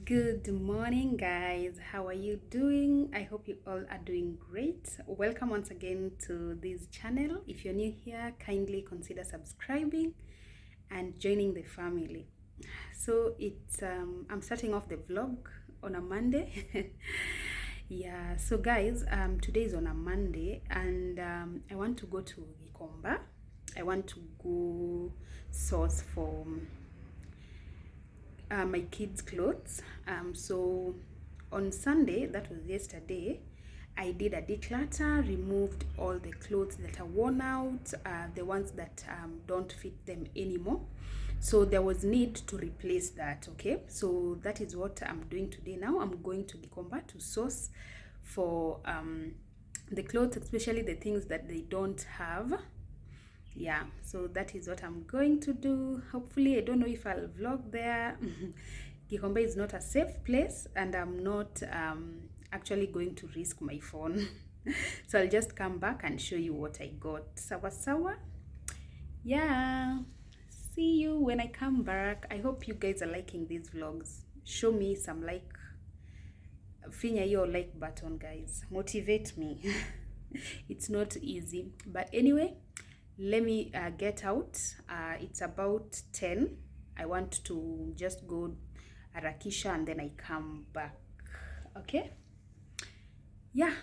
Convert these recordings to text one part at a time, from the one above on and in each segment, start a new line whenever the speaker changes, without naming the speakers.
Good morning, guys. How are you doing? I hope you all are doing great. Welcome once again to this channel. If you're new here, kindly consider subscribing and joining the family. So it's I'm starting off the vlog on a Monday. Yeah, so guys, today is on a Monday and I want to go to Gikomba. I want to go source for my kids' clothes. So on Sunday, that was yesterday, I did a declutter, removed all the clothes that are worn out, the ones that don't fit them anymore. So there was need to replace that. Okay, so that is what I'm doing today. Now I'm going to Gikomba to source for the clothes, especially the things that they don't have. Yeah, so that is what I'm going to do. Hopefully, I don't know if I'll vlog there. Gikomba is not a safe place and I'm not actually going to risk my phone. So I'll just come back and show you what I got. Sawa sawa. Yeah, see you when I come back. I hope you guys are liking these vlogs. Show me some like. Finya your like button, guys. Motivate me. It's not easy, but anyway, let me get out. It's about 10. I want to just go harakisha and then I come back. Okay, yeah,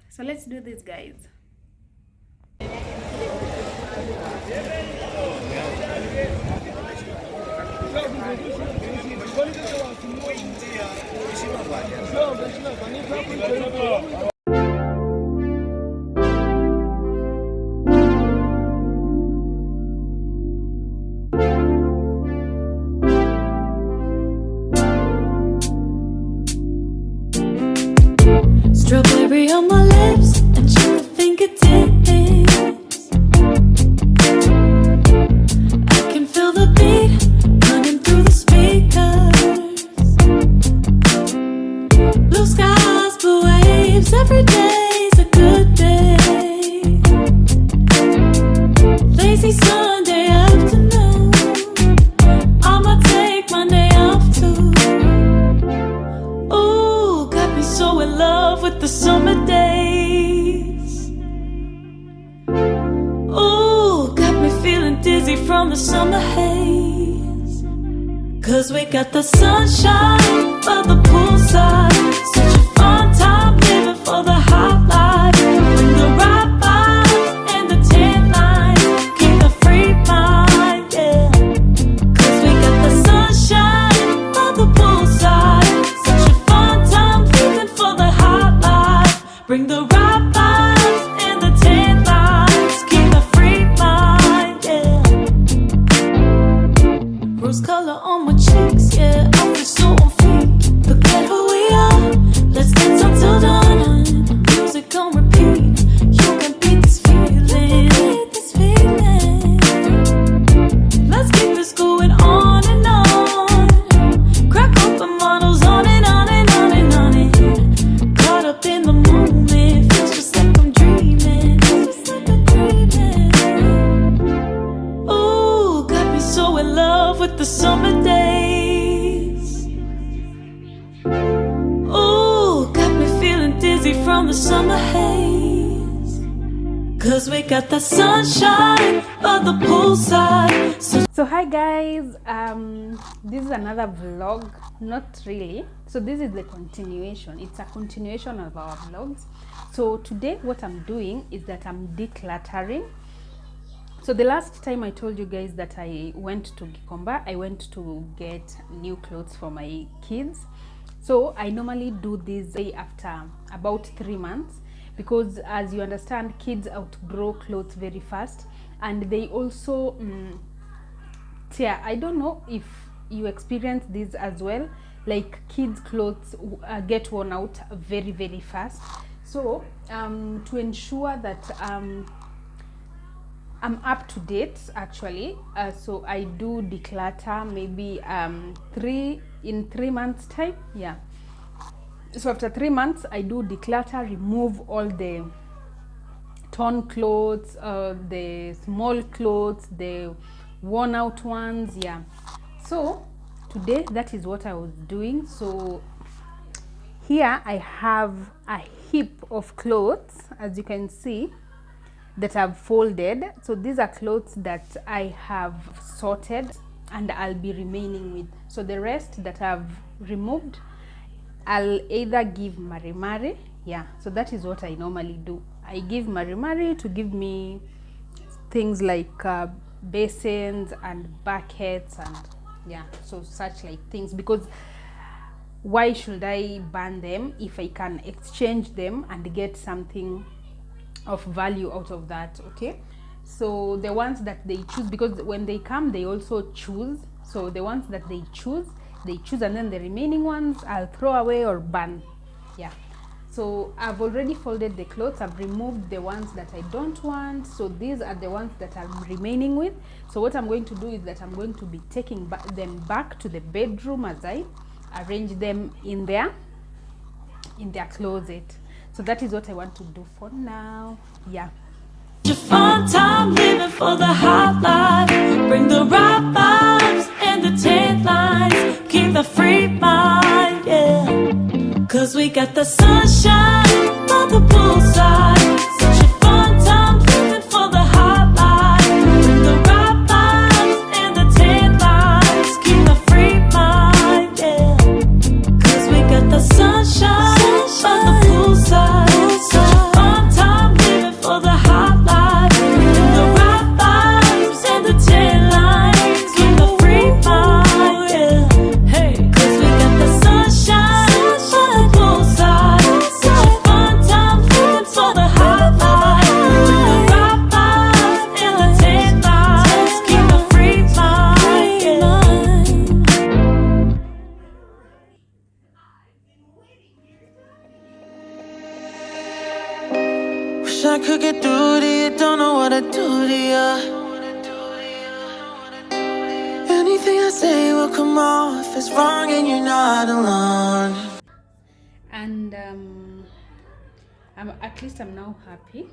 so let's do this, guys.
Strawberry on my lips and sugar fingertips. I can feel the beat running through the speakers. Blue skies, blue waves, every day's a good day. Lazy Sunday afternoon, I'ma take Monday off too. Ooh, got me so in love with the summer days. Ooh, got me feeling dizzy from the summer haze. Cause we got the sunshine by the poolside. Such a fun time living for the hot life. Bring the right vibes and the tan lines. Keep the free mind, yeah. Cause we got the sunshine by the poolside. Such a fun time living for the hot life. Bring the right vibes and the tan lines. Keep the free mind, yeah. Rose color on my cheeks, yeah. I feel so on fleek. Forget who we are. Let's dance until dawn. Music on repeat. You can beat this feeling. Let's keep this going on and on. Crack open models on and on and on and on it. Caught up in the moment. Feels just like I'm dreaming. Ooh, got me so in love with the summer days. Ooh, got me feeling dizzy from the summer haze. Cause we got the sunshine by the poolside.
So hi guys, this is another vlog. Not really, so this is the continuation. It's a continuation of our vlogs. So today what I'm doing is that I'm decluttering. So the last time I told you guys that I went to Gikomba, I went to get new clothes for my kids. So I normally do this after about 3 months, because as you understand, kids outgrow clothes very fast and they also tear. I don't know if you experience this as well, like kids clothes get worn out very very fast. So to ensure that I'm up to date actually, so I do declutter maybe 3 months time. Yeah, so after 3 months I do declutter, remove all the torn clothes, the small clothes, the worn out ones. Yeah, so today that is what I was doing. So here I have a heap of clothes, as you can see, that I've folded. So these are clothes that I have sorted and I'll be remaining with. So the rest that I've removed, I'll either give Marimari. Yeah, so that is what I normally do. I give Marimari to give me things like basins and buckets and yeah, so such like things, because why should I burn them if I can exchange them and get something of value out of that? Okay, so the ones that they choose, because when they come they also choose, so the ones that they choose, and then the remaining ones I'll throw away or burn. Yeah, so I've already folded the clothes, I've removed the ones that I don't want, so these are the ones that I'm remaining with. So what I'm going to do is that I'm going to be taking them back to the bedroom as I arrange them in their closet. So that is what I want to do for now. Yeah,
Your fun time living for the hot life. Bring the right vibes and the tan lines. Keep the free mind, yeah. Cause we got the sunshine on the poolside. Such a fun time living for the hot life. Bring the right vibes and the tan lines. Keep the free mind, yeah. Cause we got the sunshine on the poolside. Such a fun time living for the hot life. Bring the right vibes and the tan lines. Keep the free mind, yeah. Hey, cause we got the sunshine on the poolside. Such a fun time living for the hot life. Bring the right vibes and the tan lines. Keep the free mind, yeah.
Wish I could get through to you, don't know what to do to you. Anything I say will come off as wrong and you're not alone.
and at least I'm now happy.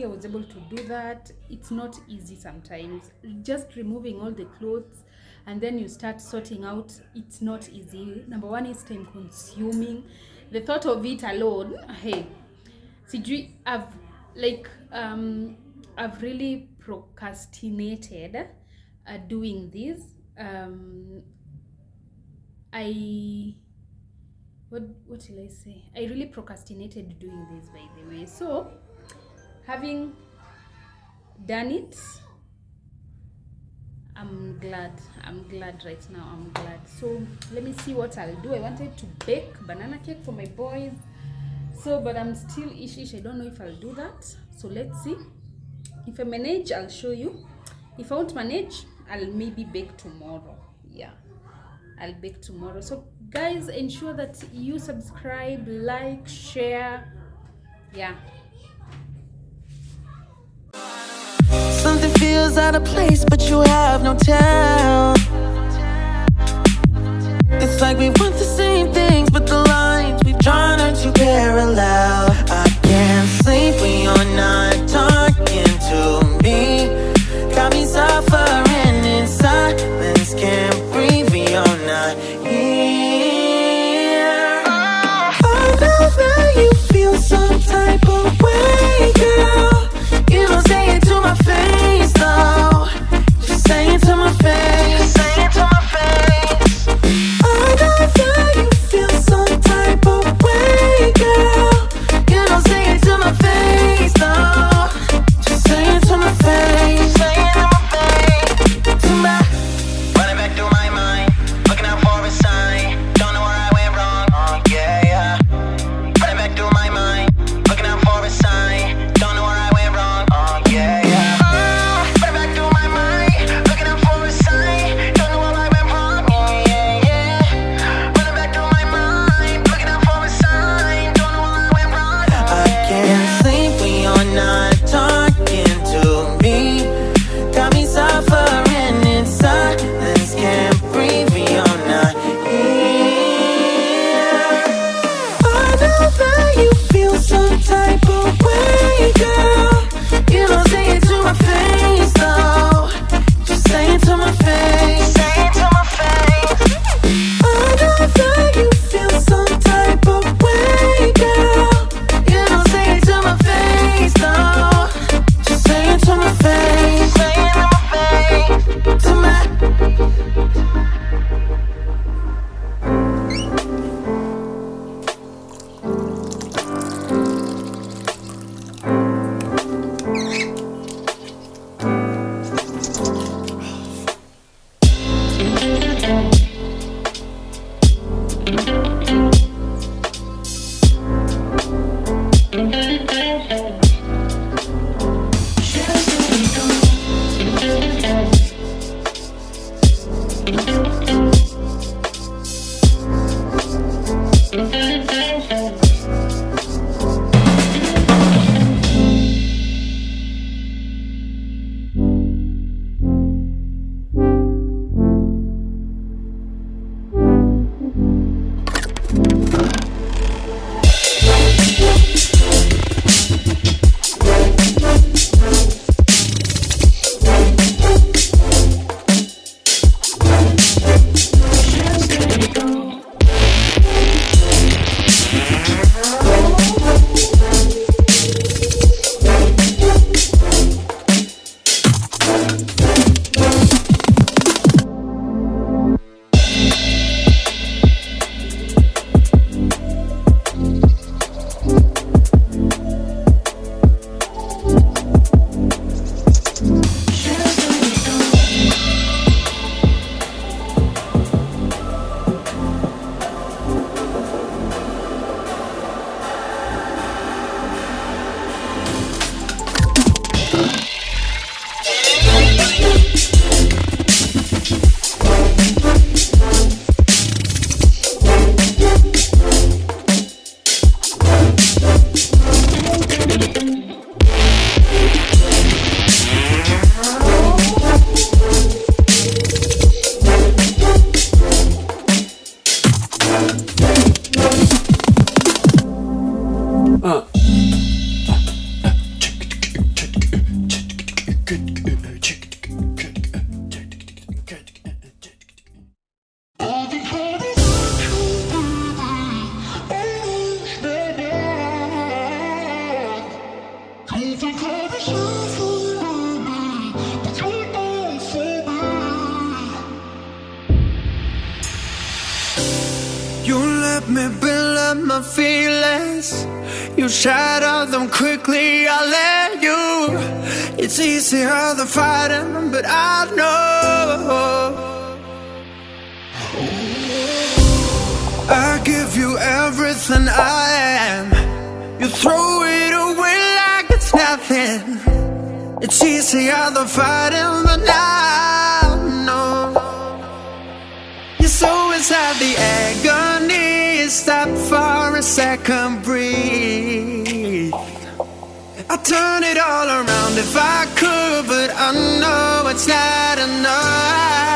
I was able to do that. It's not easy sometimes, just removing all the clothes and then you start sorting out. It's not easy. Number one, is time consuming. The thought of it alone, hey, sijui, I've really procrastinated doing this. What will I say? I really procrastinated doing this, by the way. So having done it, I'm glad right now. I'm glad. So let me see what I'll do. I wanted to bake banana cake for my boys, so but I'm still ish. I don't know if I'll do that. So let's see. If I manage, I'll show you. If I won't manage, I'll maybe bake tomorrow. Yeah, I'll bake tomorrow. So guys, ensure that you subscribe, like, share. Yeah.
Something feels out of place, but you have no tell. It's like we want the same things, but the lines we've drawn are too parallel. I can't sleep when you're not talking to me. Got me suffering in silence, can't breathe when you're not here. I know that you feel some type of way, girl. You don't say it to my face, though. Just say it to my face. You let me build up my feelings. You shatter them quickly, I let you. It's easier than fighting, but I know I give you everything I am. You throw it away like it's nothing. It's easier than fighting, but I know you're so inside the agony. Stop for a second, breathe. I'd turn it all around if I could, but I know it's not enough.